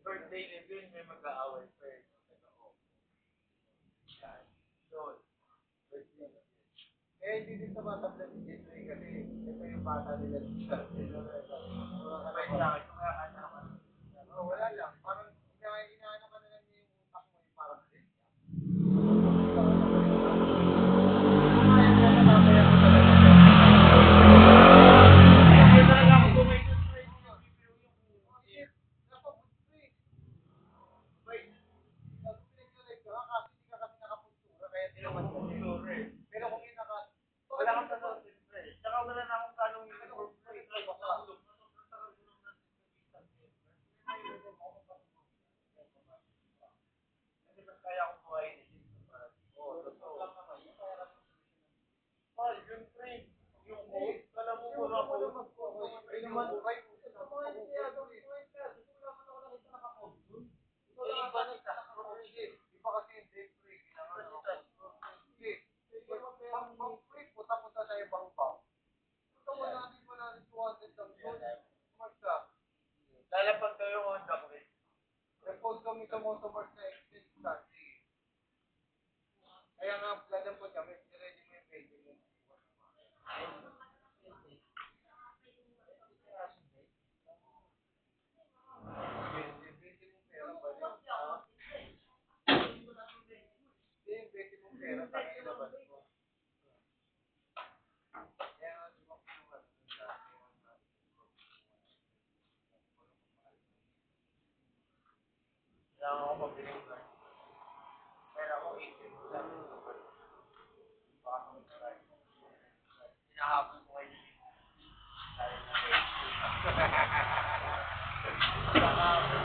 birthday ni Bill, may mag-aaway pa eh. Doon. Birthday ni Bill. Eh, hindi din tumatabla si Jeffrey kasi ito yung bata nila sa sabay sa akin, kaya kanya naman. Wala lang. Parang inaano ka na lang niya yung utak mo yung parang lalapag kayo on the way. Repose kami sa motorbike na exit. Kaya nga, lalampag kami. Ready mo yung pwede mo. Kailangan ako mabiling ba? Pero ako 18 lang. Baka mag-try. Hinahabol ko kayo. Dahil na